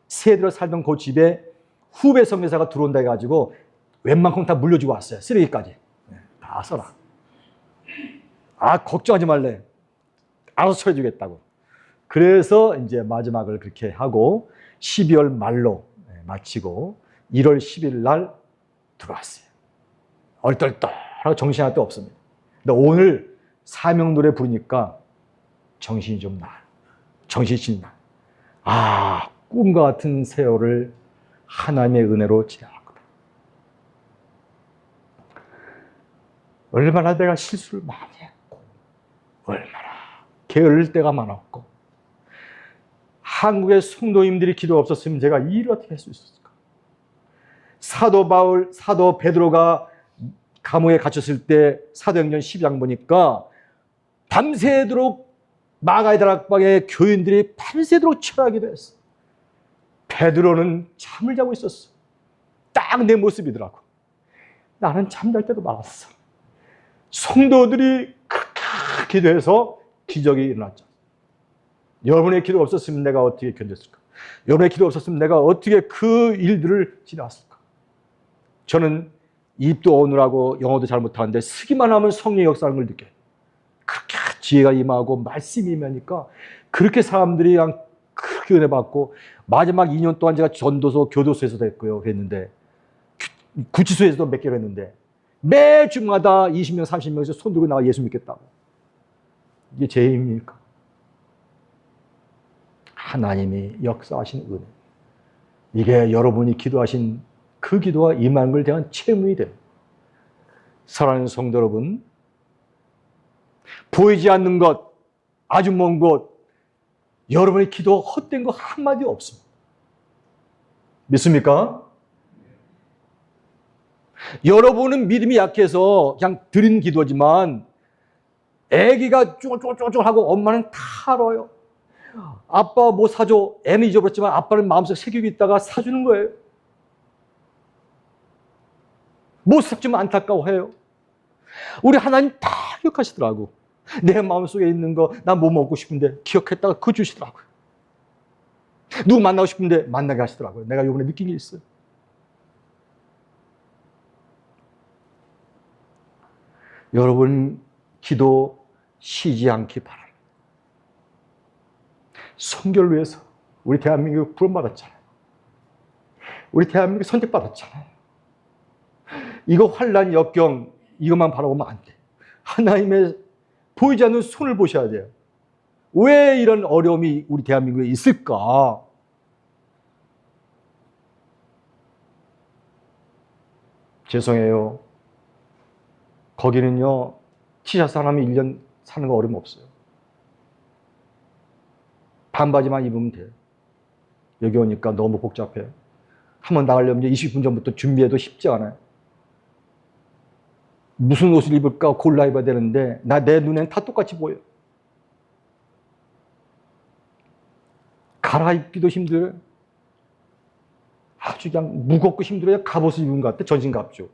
새 들어 살던 그 집에 후배 선교사가 들어온다 해가지고 웬만큼 다 물려주고 왔어요. 쓰레기까지. 다 써라. 아, 걱정하지 말래. 알아서 처리해주겠다고. 그래서 이제 마지막을 그렇게 하고 12월 말로 마치고 1월 10일 날 들어왔어요. 얼떨떨하고 정신 하나도 없습니다. 근데 오늘 사명 노래 부르니까 정신이 좀 나요. 정신이 나. 아, 꿈과 같은 세월을 하나님의 은혜로 지나갔구나. 얼마나 내가 실수를 많이 했고, 얼마나 게을릴 때가 많았고, 한국의 성도님들이 기도가 없었으면 제가 이 일을 어떻게 할 수 있었을까? 사도 베드로가 감옥에 갇혔을 때 사도행전 12장 보니까 밤새도록 마가의 다락방에 교인들이 밤새도록 철하기도 했어. 베드로는 잠을 자고 있었어. 딱 내 모습이더라고. 나는 잠잘 때도 많았어. 성도들이 크크 기도해서 기적이 일어났죠. 여러분의 기도가 없었으면 내가 어떻게 견뎠을까? 여러분의 기도가 없었으면 내가 어떻게 그 일들을 지나왔을까? 저는 입도 어눌하고 영어도 잘 못하는데 쓰기만 하면 성령의 역사하는 걸 느껴요. 그렇게 지혜가 임하고 말씀이 임하니까 그렇게 사람들이 그냥 그렇게 은혜 받고 마지막 2년 동안 제가 전도서, 교도소에서도 했고요. 그랬는데 구치소에서도 몇 개월 했는데 매주마다 20명, 30명에서 손 들고 나와 예수 믿겠다고. 이게 제 힘입니까? 하나님이 역사하신 은혜. 이게 여러분이 기도하신 그 기도와 임하는 걸 대한 체험이 됩니다. 사랑하는 성도 여러분, 보이지 않는 것, 아주 먼 곳, 여러분의 기도 헛된 거 한마디 없습니다. 믿습니까? 여러분은 믿음이 약해서 그냥 드린 기도지만 애기가 쪼쪼쪼쪼 하고 엄마는 다 알아요. 아빠 뭐 사줘. 애는 잊어버렸지만 아빠는 마음속에 새기고 있다가 사주는 거예요. 못 사주면 안타까워해요. 우리 하나님 다 기억하시더라고. 내 마음속에 있는 거 나 뭐 먹고 싶은데 기억했다가 그거 주시더라고요. 누구 만나고 싶은데 만나게 하시더라고요. 내가 이번에 느낀 게 있어요. 여러분 기도 쉬지 않기 바랍니다. 선교를 위해서 우리 대한민국 부름받았잖아요. 우리 대한민국 선택받았잖아요. 이거 환란, 역경 이것만 바라보면 안 돼. 하나님의 보이지 않는 손을 보셔야 돼요. 왜 이런 어려움이 우리 대한민국에 있을까? 죄송해요. 거기는요, 티셔츠 사람이 1년 사는 거 어려움 없어요. 반바지만 입으면 돼요. 여기 오니까 너무 복잡해요. 한번 나가려면 이제 20분 전부터 준비해도 쉽지 않아요. 무슨 옷을 입을까 골라 입어야 되는데 내 눈엔 다 똑같이 보여요. 갈아입기도 힘들어요. 아주 그냥 무겁고 힘들어요. 갑옷을 입은 것 같아. 전신갑주.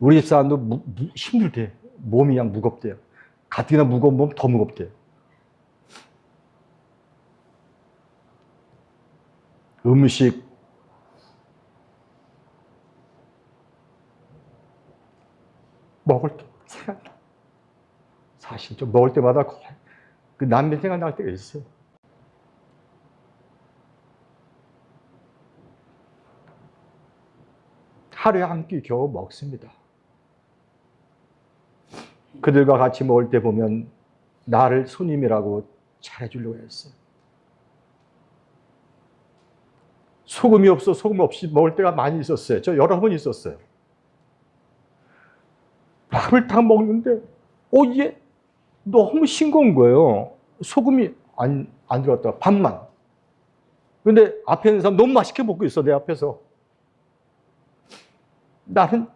우리 집 사람도 힘들대. 몸이 그냥 무겁대요. 가뜩이나 무거운 몸 더 무겁대요. 음식 먹을 때 생각나. 사실 좀 먹을 때마다 그 남편 생각날 때가 있어요. 하루에 한 끼 겨우 먹습니다. 그들과 같이 먹을 때 보면 나를 손님이라고 잘해주려고 했어요. 소금이 없어 소금 없이 먹을 때가 많이 있었어요. 저 여러 번 있었어요. 밥을 다 먹는데 이게 너무 싱거운 거예요. 소금이 안 들어갔다. 밥만. 근데 앞에 있는 사람 너무 맛있게 먹고 있어, 내 앞에서. 나는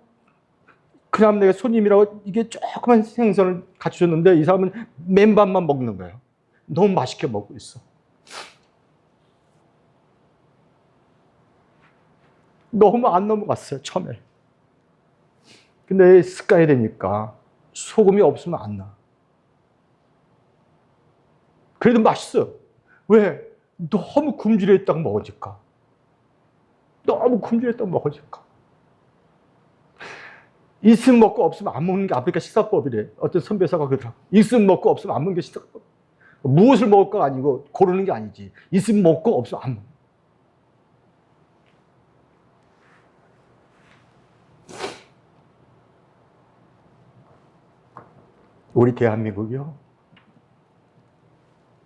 그냥 내가 손님이라고 이게 조그만 생선을 같이 줬는데 이 사람은 맨밥만 먹는 거예요. 너무 맛있게 먹고 있어. 너무 안 넘어갔어요, 처음에. 근데 습관이 되니까 소금이 없으면 안 나. 그래도 맛있어. 왜? 너무 굶주렸다고 먹어질까? 너무 굶주렸다고 먹어질까? 있으면 먹고 없으면 안 먹는 게 아프리카 식사법이래. 어떤 선배사가 그러더라고. 있으면 먹고 없으면 안 먹는 게 식사법. 무엇을 먹을까 아니고 고르는 게 아니지. 있으면 먹고 없으면 안 먹는. 우리 대한민국이요.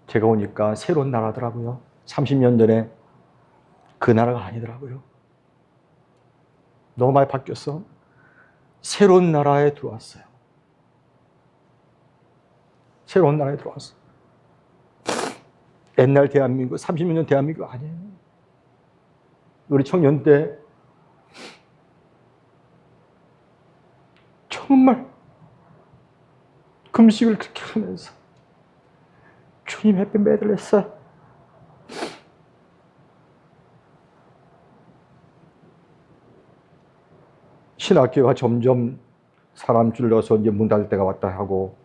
제가 오니까 새로운 나라더라고요. 30년 전에 그 나라가 아니더라고요. 너무 많이 바뀌었어. 새로운 나라에 들어왔어요. 새로운 나라에 들어왔어. 옛날 대한민국, 30년 전 대한민국 아니에요. 우리 청년 때 정말 금식을 그렇게 하면서 주님 햇빛 매달렸어요. 신학교가 점점 사람 줄여서 이제 문 닫을 때가 왔다 하고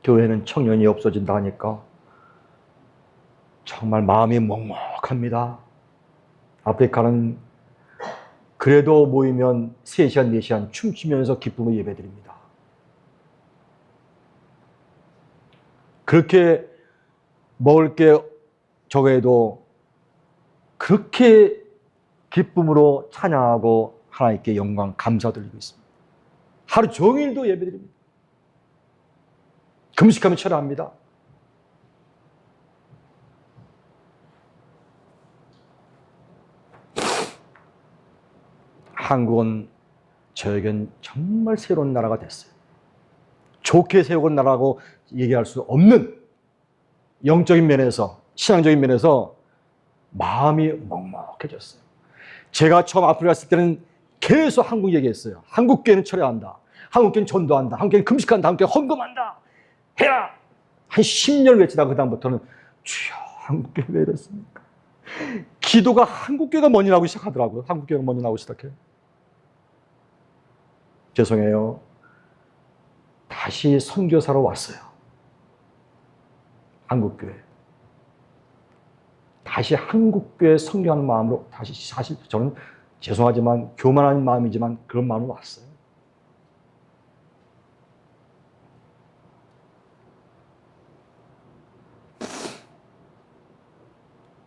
교회는 청년이 없어진다 하니까 정말 마음이 먹먹합니다. 아프리카는 그래도 모이면 3시간, 4시간 춤추면서 기쁨을 예배드립니다. 그렇게 먹을 게 적어도 그렇게 기쁨으로 찬양하고 하나님께 영광, 감사 드리고 있습니다. 하루 종일도 예배드립니다. 금식하며 철회합니다. 한국은 저에겐 정말 새로운 나라가 됐어요. 좋게 세운 나라라고 얘기할 수 없는 영적인 면에서, 신앙적인 면에서 마음이 먹먹해졌어요. 제가 처음 아프리카 갔을 때는 계속 한국 얘기했어요. 한국 교회는 철회한다. 한국 교회는 전도한다. 한국 교회는 금식한다. 한국 교회는 헌금한다. 해라! 한 10년 외치다가 그다음부터는 주여 한국 교회 왜 이랬습니까? 기도가 한국 교회가 먼저 나오기 시작하더라고요. 한국 교회가 먼저 나오기 시작해요. 죄송해요. 다시 선교사로 왔어요. 한국교회. 다시 한국교회 선교하는 마음으로 다시, 사실 저는 죄송하지만 교만한 마음이지만 그런 마음으로 왔어요.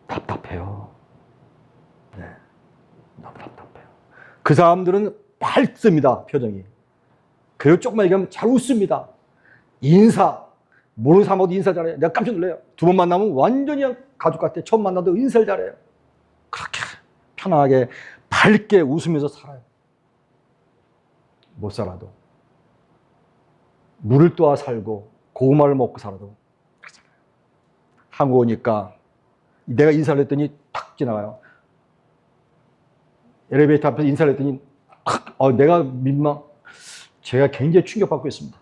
답답해요. 네, 너무 답답해요. 그 사람들은 밝습니다, 표정이. 그리고 조금만 얘기하면 잘 웃습니다. 인사, 모르는 사람하고도 인사 잘해요. 내가 깜짝 놀라요. 2번 만나면 완전히 가족 같아. 처음 만나도 인사를 잘해요. 그렇게 편하게 밝게 웃으면서 살아요. 못 살아도. 물을 떠와 살고 고구마를 먹고 살아도. 한국 오니까 내가 인사를 했더니 탁 지나가요. 엘리베이터 앞에서 인사를 했더니 탁, 내가 제가 굉장히 충격받고 있습니다.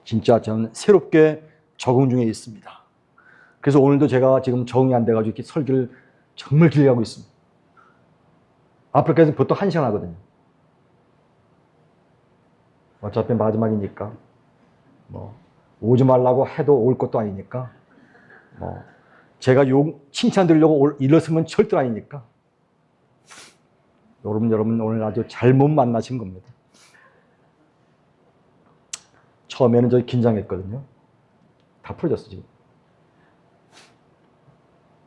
진짜 저는 새롭게 적응 중에 있습니다. 그래서 오늘도 제가 지금 적응이 안 돼가지고 이렇게 설교를 정말 길게 하고 있습니다. 아프리카에서는 보통 1시간 하거든요. 어차피 마지막이니까 오지 말라고 해도 올 것도 아니니까 제가 칭찬 드리려고 일렀으면 절대 아니니까 여러분 오늘 아주 잘못 만나신 겁니다. 처음에는 저 긴장했거든요. 다 풀어졌어 지금.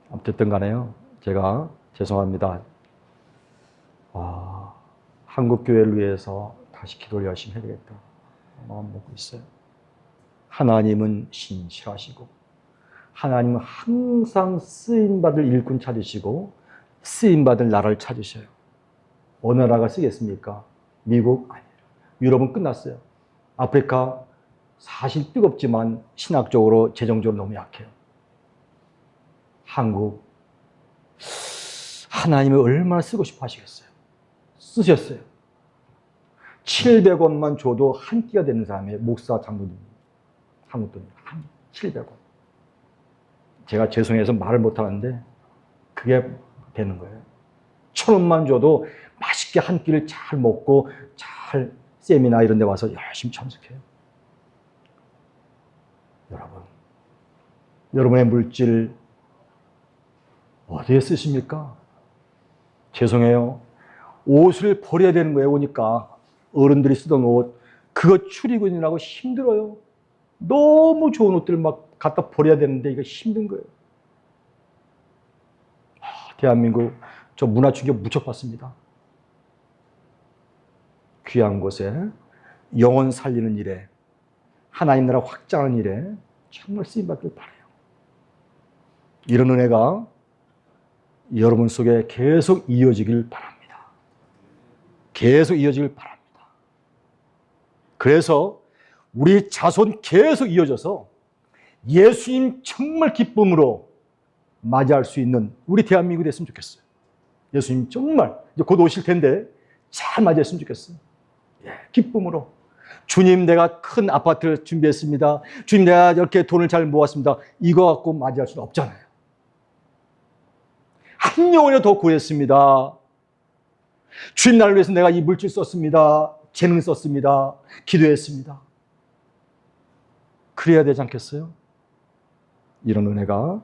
어쨌든 간에요. 제가 죄송합니다. 한국교회를 위해서 다시 기도를 열심히 해야 되겠다. 마음 먹고 있어요. 하나님은 신실하시고 하나님은 항상 쓰임받을 일꾼 찾으시고 쓰임받을 나라를 찾으셔요. 어느 나라가 쓰겠습니까? 미국? 아니에요. 유럽은 끝났어요. 아프리카 사실 뜨겁지만 신학적으로 재정적으로 너무 약해요. 한국 하나님을 얼마나 쓰고 싶어 하시겠어요? 쓰셨어요. 700원만 줘도 한 끼가 되는 사람의 목사 장로님. 한국 돈 700원. 제가 죄송해서 말을 못하는데 그게 되는 거예요. 1,000원만 줘도 맛있게 한 끼를 잘 먹고 잘 세미나 이런 데 와서 열심히 참석해요. 여러분의 물질 어디에 쓰십니까? 죄송해요. 옷을 버려야 되는 거예요. 오니까 어른들이 쓰던 옷 그거 출입근이라고 힘들어요. 너무 좋은 옷들 막 갖다 버려야 되는데 이거 힘든 거예요. 대한민국 저 문화 충격 무척 받습니다. 귀한 곳에 영혼 살리는 일에 하나님 나라 확장하는 일에 정말 쓰임받길 바라요. 이런 은혜가 여러분 속에 계속 이어지길 바랍니다. 계속 이어지길 바랍니다. 그래서 우리 자손 계속 이어져서 예수님 정말 기쁨으로 맞이할 수 있는 우리 대한민국이 됐으면 좋겠어요. 예수님 정말 이제 곧 오실 텐데 잘 맞이했으면 좋겠어요. 기쁨으로. 주님 내가 큰 아파트를 준비했습니다. 주님 내가 이렇게 돈을 잘 모았습니다. 이거 갖고 맞이할 수는 없잖아요. 한 영혼이라도 더 구했습니다. 주님 나를 위해서 내가 이 물질 썼습니다. 재능 썼습니다. 기도했습니다. 그래야 되지 않겠어요? 이런 은혜가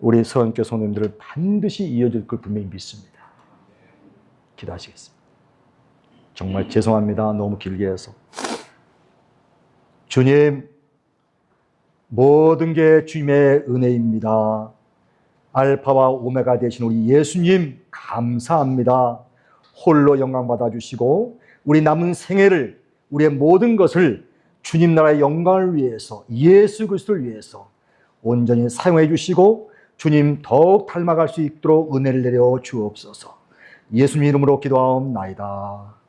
우리 서원교회 성도님들을 반드시 이어질 걸 분명히 믿습니다. 기도하시겠습니다. 정말 죄송합니다. 너무 길게 해서. 주님, 모든 게 주님의 은혜입니다. 알파와 오메가 되신 우리 예수님 감사합니다. 홀로 영광 받아주시고 우리 남은 생애를 우리의 모든 것을 주님 나라의 영광을 위해서 예수 그리스도를 위해서 온전히 사용해 주시고 주님 더욱 닮아갈 수 있도록 은혜를 내려 주옵소서. 예수님 이름으로 기도하옵나이다.